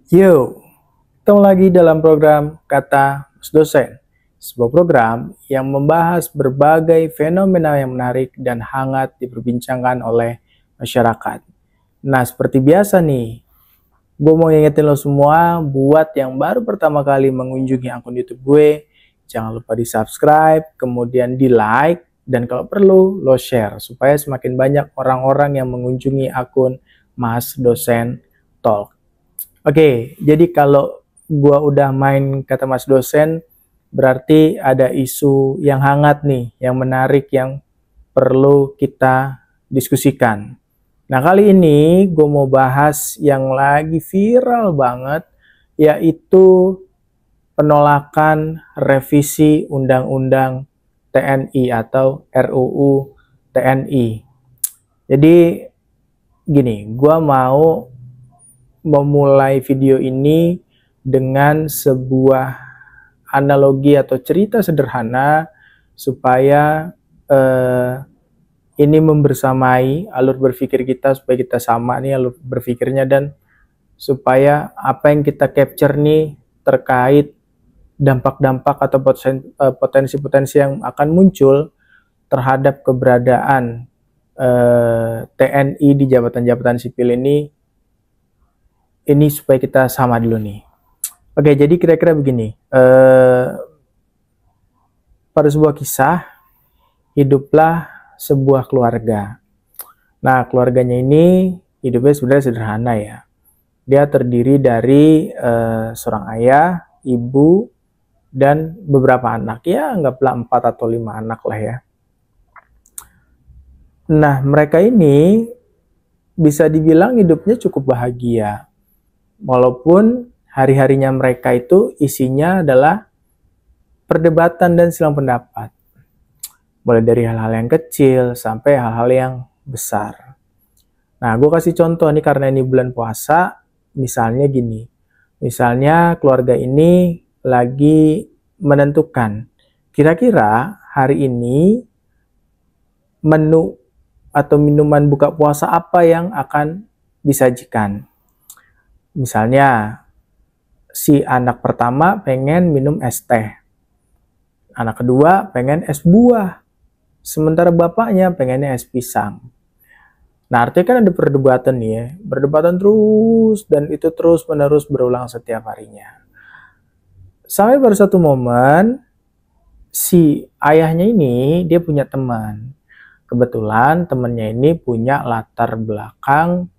Yo, ketemu lagi dalam program Kata Mas Dosen, sebuah program yang membahas berbagai fenomena yang menarik dan hangat diperbincangkan oleh masyarakat. Nah, seperti biasa nih, gue mau ngingetin lo semua buat yang baru pertama kali mengunjungi akun YouTube gue, jangan lupa di-subscribe, kemudian di-like, dan kalau perlu lo share supaya semakin banyak orang-orang yang mengunjungi akun Mas Dosen Talk. Oke, jadi kalau gua udah main kata Mas Dosen, berarti ada isu yang hangat nih, yang menarik, yang perlu kita diskusikan. Nah, kali ini gue mau bahas yang lagi viral banget, yaitu penolakan revisi Undang-Undang TNI atau RUU TNI. Jadi gini, gue mau memulai video ini dengan sebuah analogi atau cerita sederhana supaya ini membersamai alur berpikir kita, supaya kita sama nih alur berpikirnya, dan supaya apa yang kita capture nih terkait dampak-dampak atau potensi-potensi yang akan muncul terhadap keberadaan TNI di jabatan-jabatan sipil ini supaya kita sama dulu nih. Oke, jadi kira-kira begini. Pada sebuah kisah, hiduplah sebuah keluarga. Nah, keluarganya ini hidupnya sebenarnya sederhana ya. Dia terdiri dari seorang ayah, ibu, dan beberapa anak. Ya, anggaplah 4 atau 5 anak lah ya. Nah, mereka ini bisa dibilang hidupnya cukup bahagia. Walaupun hari-harinya mereka itu isinya adalah perdebatan dan silang pendapat. Mulai dari hal-hal yang kecil sampai hal-hal yang besar. Nah, gue kasih contoh nih karena ini bulan puasa, misalnya gini. Misalnya keluarga ini lagi menentukan, kira-kira hari ini menu atau minuman buka puasa apa yang akan disajikan. Misalnya, si anak pertama pengen minum es teh, anak kedua pengen es buah, sementara bapaknya pengennya es pisang. Nah, artinya kan ada perdebatan nih ya, perdebatan terus, dan itu terus menerus berulang setiap harinya. Sampai pada satu momen, si ayahnya ini dia punya teman. Kebetulan temannya ini punya latar belakang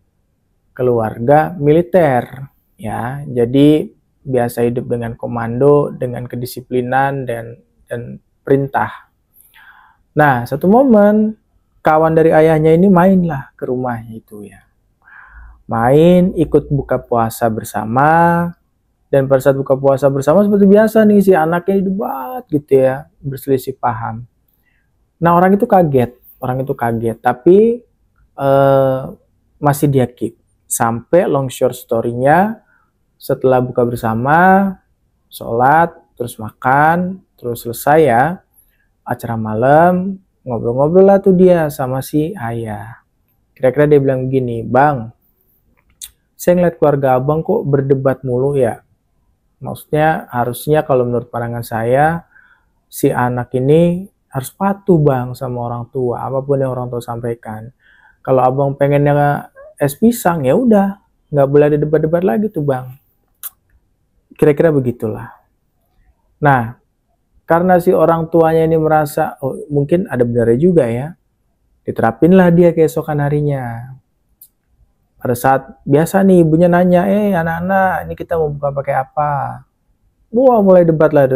keluarga militer ya, jadi biasa hidup dengan komando, dengan kedisiplinan dan perintah. Nah, satu momen kawan dari ayahnya ini mainlah ke rumahnya itu ya, main ikut buka puasa bersama, dan pada saat buka puasa bersama seperti biasa nih si anaknya debat gitu ya, berselisih paham. Nah, orang itu kaget, tapi masih dia keep. Sampai long short story-nya, setelah buka bersama, sholat, terus makan, terus selesai ya, acara malam, ngobrol-ngobrol lah tuh dia sama si ayah. Kira-kira dia bilang begini, "Bang, saya ngeliat keluarga abang kok berdebat mulu ya. Maksudnya harusnya kalau menurut pandangan saya, si anak ini harus patuh bang sama orang tua, apapun yang orang tua sampaikan. Kalau abang pengennya es pisang ya udah, nggak boleh ada debat-debat lagi tuh bang." Kira-kira begitulah. Nah, karena si orang tuanya ini merasa, oh mungkin ada benarnya juga ya, diterapinlah dia keesokan harinya. Pada saat biasa nih ibunya nanya, anak-anak ini kita mau buka pakai apa? Wah mulai debat lah,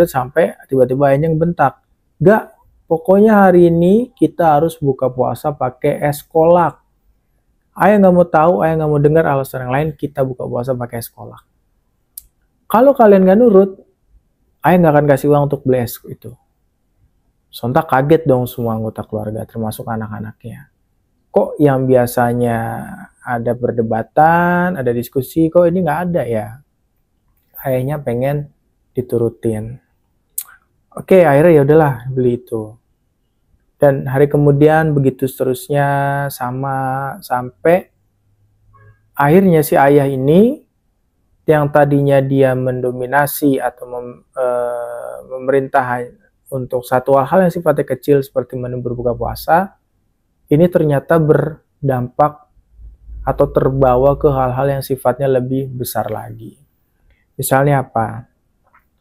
sampai tiba-tiba ayahnya ngebentak. Gak, pokoknya hari ini kita harus buka puasa pakai es kolak. Ayah nggak mau tahu, ayah nggak mau dengar alasan yang lain, kita buka puasa pakai es kolak. Kalau kalian nggak nurut, ayah nggak akan kasih uang untuk beli es itu. Sontak kaget dong semua anggota keluarga, termasuk anak-anaknya. Kok yang biasanya ada perdebatan, ada diskusi, kok ini nggak ada ya? Ayahnya pengen diturutin. Oke, akhirnya ya udahlah beli itu. Dan hari kemudian begitu seterusnya sama sampai akhirnya si ayah ini yang tadinya dia mendominasi atau memerintah untuk satu hal yang sifatnya kecil seperti menu berbuka puasa, ini ternyata berdampak atau terbawa ke hal-hal yang sifatnya lebih besar lagi. Misalnya apa?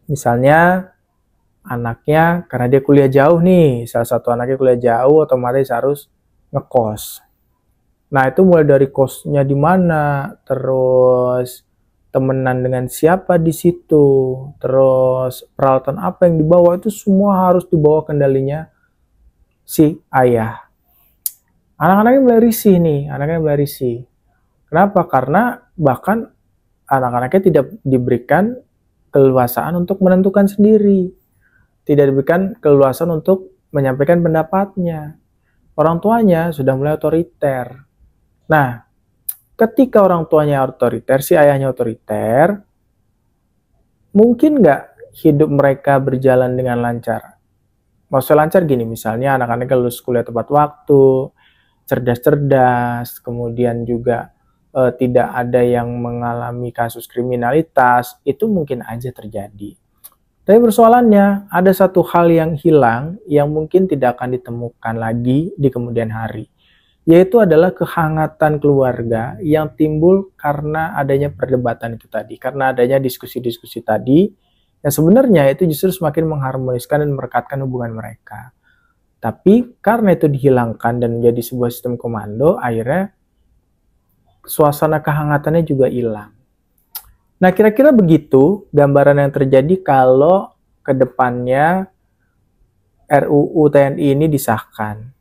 Misalnya anaknya, karena dia kuliah jauh nih, salah satu anaknya kuliah jauh, otomatis harus ngekos. Nah, itu mulai dari kosnya di mana, terus temenan dengan siapa di situ, terus peralatan apa yang dibawa, itu semua harus dibawa kendalinya si ayah. Anak-anaknya mulai risih nih, anaknya mulai risih. Kenapa? Karena bahkan anak-anaknya tidak diberikan keleluasaan untuk menentukan sendiri. Tidak diberikan keleluasaan untuk menyampaikan pendapatnya. Orang tuanya sudah mulai otoriter. Nah, ketika orang tuanya otoriter, si ayahnya otoriter, mungkin nggak hidup mereka berjalan dengan lancar? Maksudnya lancar gini, misalnya anak-anaknya lulus kuliah tepat waktu, cerdas-cerdas, kemudian juga tidak ada yang mengalami kasus kriminalitas, itu mungkin aja terjadi. Tapi persoalannya, ada satu hal yang hilang yang mungkin tidak akan ditemukan lagi di kemudian hari, yaitu adalah kehangatan keluarga yang timbul karena adanya perdebatan itu tadi, karena adanya diskusi-diskusi tadi, yang sebenarnya itu justru semakin mengharmoniskan dan merekatkan hubungan mereka. Tapi karena itu dihilangkan dan menjadi sebuah sistem komando, akhirnya suasana kehangatannya juga hilang. Nah, kira-kira begitu gambaran yang terjadi kalau ke depannya RUU TNI ini disahkan.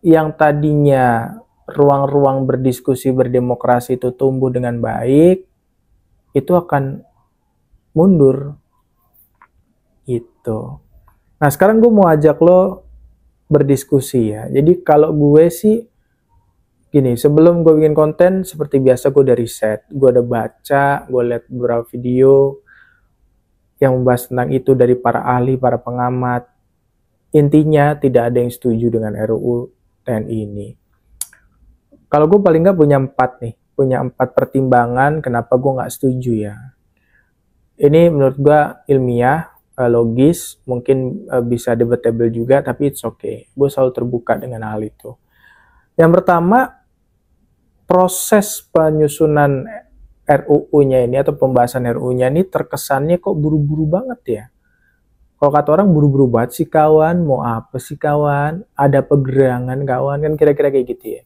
Yang tadinya ruang-ruang berdiskusi berdemokrasi itu tumbuh dengan baik, itu akan mundur. Gitu. Nah, sekarang gue mau ajak lo berdiskusi ya. Jadi kalau gue sih gini, sebelum gue bikin konten, seperti biasa gue udah riset, gue udah baca, gue lihat beberapa video yang membahas tentang itu dari para ahli, para pengamat. Intinya tidak ada yang setuju dengan RUU TNI ini. Kalau gue paling nggak punya 4 nih, punya 4 pertimbangan kenapa gue nggak setuju ya. Ini menurut gue ilmiah, logis, mungkin bisa debatable juga, tapi it's okay. Gue selalu terbuka dengan hal itu. Yang pertama, proses penyusunan RUU-nya ini atau pembahasan RUU-nya ini terkesannya kok buru-buru banget ya. Kalau kata orang buru-buru banget sih kawan, mau apa sih kawan, ada pegerangan kawan, kan kira-kira kayak gitu ya.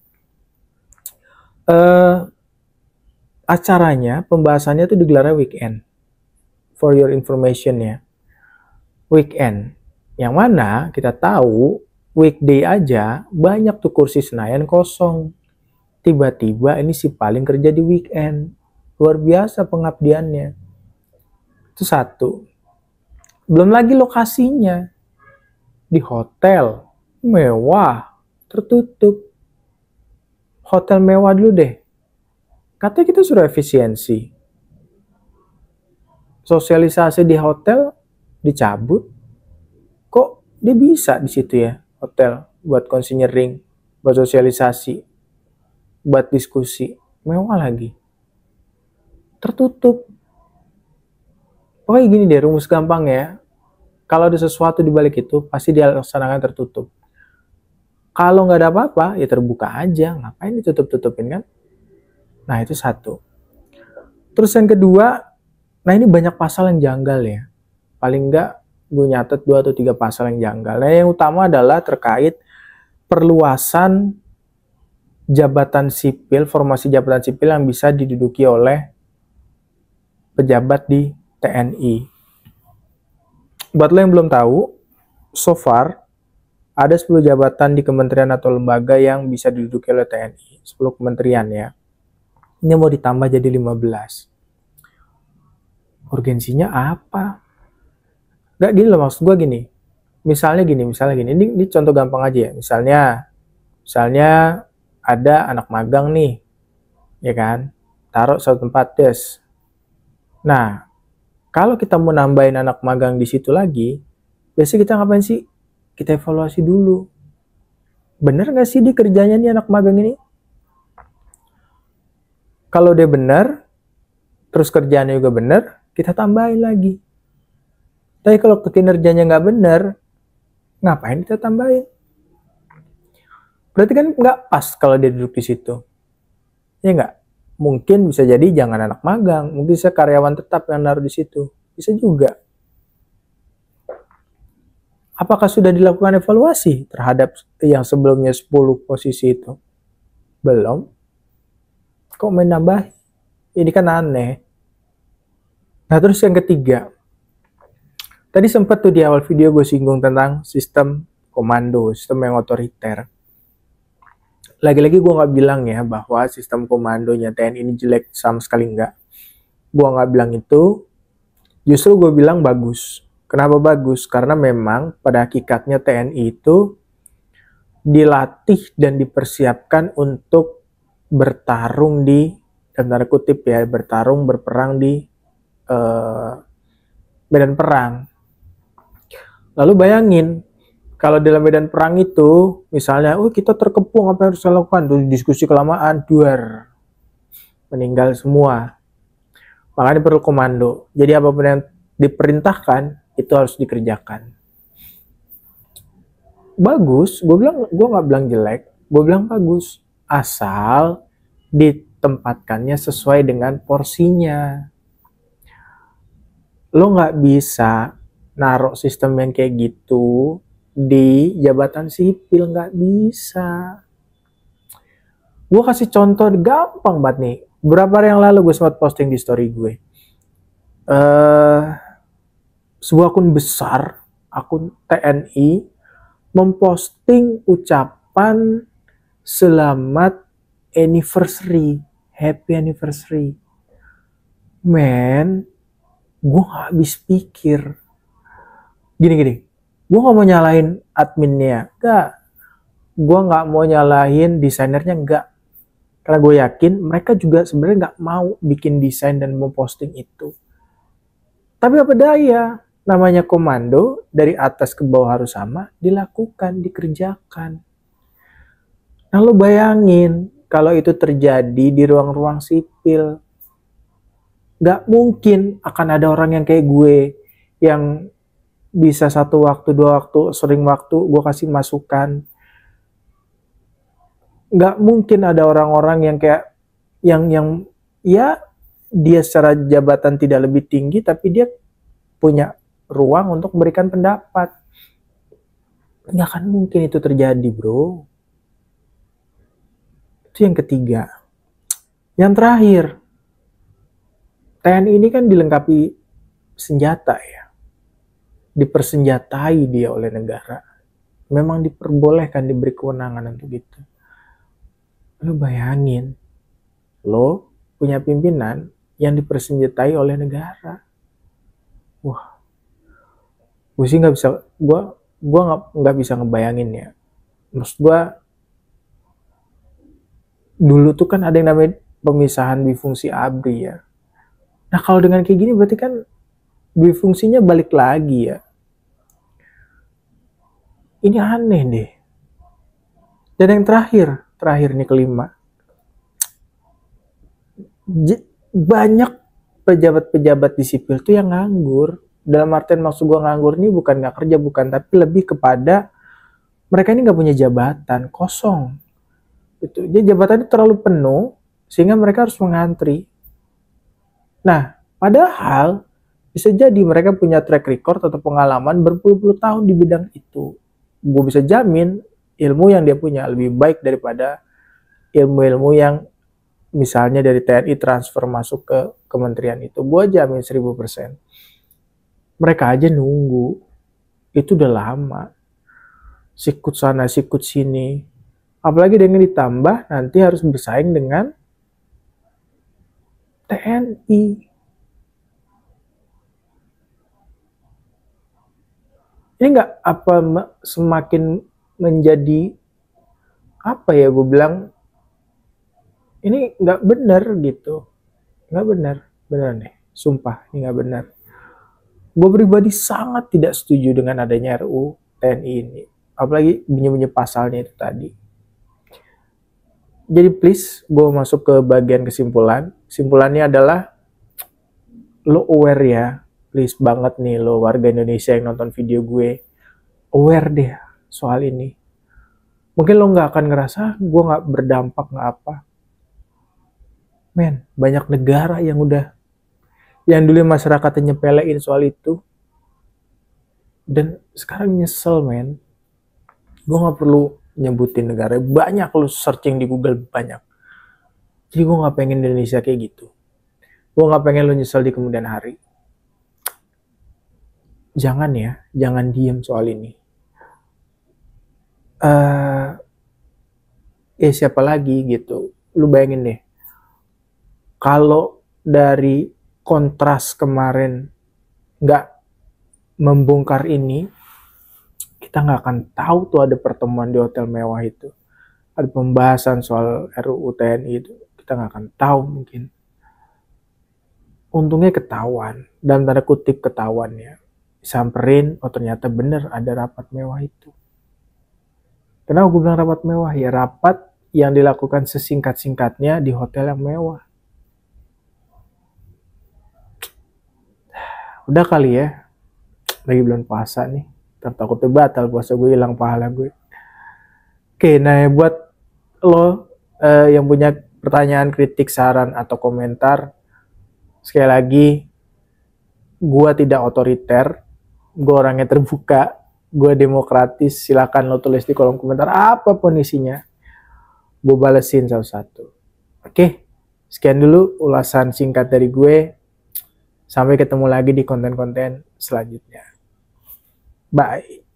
Acaranya, pembahasannya itu digelarnya weekend. For your information ya. Weekend. Yang mana kita tahu weekday aja banyak tuh kursi Senayan kosong. Tiba-tiba ini si paling kerja di weekend. Luar biasa pengabdiannya. Itu satu. Belum lagi lokasinya. Di hotel. Mewah. Tertutup. Hotel mewah dulu deh. Katanya kita sudah efisiensi. Sosialisasi di hotel dicabut. Kok dia bisa di situ ya? Hotel. Buat konseling. Buat sosialisasi. Buat diskusi, mewah lagi, tertutup. Pokoknya gini deh, rumus gampang ya, kalau ada sesuatu di balik itu pasti dilaksanakan tertutup. Kalau nggak ada apa-apa ya terbuka aja, ngapain ditutup-tutupin kan? Nah itu satu. Terus yang kedua, nah ini banyak pasal yang janggal ya, paling nggak gue nyatet 2 atau 3 pasal yang janggal. Nah yang utama adalah terkait perluasan jabatan sipil, formasi jabatan sipil yang bisa diduduki oleh pejabat di TNI. Buat lo yang belum tahu, so far ada 10 jabatan di kementerian atau lembaga yang bisa diduduki oleh TNI. 10 kementerian ya. Ini mau ditambah jadi 15. Urgensinya apa? Gak gini loh, maksud gue gini. Misalnya gini. Ini contoh gampang aja ya. Misalnya ada anak magang nih, ya kan, taruh satu tempat des. Nah, kalau kita mau nambahin anak magang di situ lagi, biasanya kita ngapain sih? Kita evaluasi dulu. Bener nggak sih di kerjanya nih anak magang ini? Kalau dia benar, terus kerjaannya juga benar, kita tambahin lagi. Tapi kalau kinerjanya nggak benar, ngapain kita tambahin? Berarti kan nggak pas kalau dia duduk di situ. Ya nggak? Mungkin bisa jadi jangan anak magang, mungkin bisa karyawan tetap yang naruh di situ. Bisa juga. Apakah sudah dilakukan evaluasi terhadap yang sebelumnya 10 posisi itu? Belum. Kok main nambah? Ini kan aneh. Nah, terus yang ketiga. Tadi sempat tuh di awal video gue singgung tentang sistem komando, sistem yang otoriter. Lagi-lagi gue nggak bilang ya bahwa sistem komandonya TNI ini jelek, sama sekali nggak. Gue nggak bilang itu, justru gue bilang bagus. Kenapa bagus? Karena memang pada hakikatnya TNI itu dilatih dan dipersiapkan untuk bertarung di, dalam tanda kutip ya, berperang di medan perang. Lalu bayangin, kalau dalam medan perang itu, misalnya, oh kita terkepung, apa yang harus kita lakukan? Tuh diskusi kelamaan, duar, meninggal semua. Makanya perlu komando. Jadi apapun yang diperintahkan, itu harus dikerjakan. Bagus, gue nggak bilang jelek, gue bilang bagus. Asal ditempatkannya sesuai dengan porsinya. Lo nggak bisa naruh sistem yang kayak gitu di jabatan sipil, nggak bisa. Gue kasih contoh gampang banget nih. Beberapa hari yang lalu gue sempat posting di story gue. Sebuah akun besar, akun TNI, memposting ucapan selamat anniversary, happy anniversary. Men, gue gak habis pikir. Gini, gue gak mau nyalahin adminnya, gak. Gue gak mau nyalahin desainernya, gak. Karena gue yakin mereka juga sebenarnya gak mau bikin desain dan memposting itu. Tapi apa daya, namanya komando, dari atas ke bawah harus sama, dilakukan, dikerjakan. Nah lo bayangin, kalau itu terjadi di ruang-ruang sipil, gak mungkin akan ada orang yang kayak gue, yang bisa satu waktu, dua waktu, sering waktu, gue kasih masukan. Gak mungkin ada orang-orang yang kayak, yang ya dia secara jabatan tidak lebih tinggi, tapi dia punya ruang untuk memberikan pendapat. Nggak akan mungkin itu terjadi, bro. Itu yang ketiga. Yang terakhir, TNI ini kan dilengkapi senjata ya. Dipersenjatai dia oleh negara. Memang diperbolehkan, diberi kewenangan untuk itu. Lo bayangin, lo punya pimpinan yang dipersenjatai oleh negara. Wah, gue sih nggak bisa, gue nggak bisa ngebayangin ya. Maksud gue, dulu tuh kan ada yang namanya pemisahan bifungsi ABRI ya. Nah kalau dengan kayak gini berarti kan bifungsinya balik lagi ya. Ini aneh deh. Dan yang terakhir nih kelima. Banyak pejabat-pejabat di sipil tuh yang nganggur. Dalam artian maksud gue nganggur ini bukan gak kerja, bukan, tapi lebih kepada mereka ini gak punya jabatan, kosong. Gitu. Jadi jabatannya terlalu penuh sehingga mereka harus mengantri. Nah, padahal bisa jadi mereka punya track record atau pengalaman berpuluh-puluh tahun di bidang itu. Gue bisa jamin ilmu yang dia punya lebih baik daripada ilmu-ilmu yang misalnya dari TNI transfer masuk ke kementerian itu. Gue jamin 1000%. Mereka aja nunggu. Itu udah lama. Sikut sana, sikut sini. Apalagi dengan ditambah nanti harus bersaing dengan TNI. Ini nggak apa semakin menjadi apa ya, gue bilang ini nggak benar gitu, nggak benar nih, sumpah ini nggak benar. Gue pribadi sangat tidak setuju dengan adanya RUU TNI ini, apalagi bunyi-bunyi pasalnya itu tadi. Jadi please, gue masuk ke bagian kesimpulan. Kesimpulannya adalah, lo aware ya. Please banget nih lo warga Indonesia yang nonton video gue. Aware deh soal ini. Mungkin lo nggak akan ngerasa gue nggak berdampak nggak apa. Men, banyak negara yang udah, yang dulu masyarakatnya nyepelein soal itu, dan sekarang nyesel men. Gue nggak perlu nyebutin negara, banyak lo searching di Google banyak. Jadi gue nggak pengen Indonesia kayak gitu. Gue nggak pengen lo nyesel di kemudian hari. Jangan ya, jangan diem soal ini. Siapa lagi gitu. Lu bayangin deh, kalau dari kontras kemarin nggak membongkar ini, kita nggak akan tahu tuh ada pertemuan di hotel mewah itu, ada pembahasan soal RUU TNI itu, kita nggak akan tahu mungkin. Untungnya ketahuan, dalam tanda kutip ketahuan ya, samperin, oh ternyata bener ada rapat mewah itu. Kenapa gue bilang rapat mewah? Ya rapat yang dilakukan sesingkat-singkatnya di hotel yang mewah. Udah kali ya, lagi bulan puasa nih, takutnya batal puasa gue, hilang pahala gue. Oke, nah buat lo yang punya pertanyaan, kritik, saran, atau komentar, sekali lagi, gue tidak otoriter, gue orangnya terbuka, gue demokratis, silakan lo tulis di kolom komentar apapun isinya, gue balesin satu-satu. Oke, sekian dulu ulasan singkat dari gue. Sampai ketemu lagi di konten-konten selanjutnya. Bye.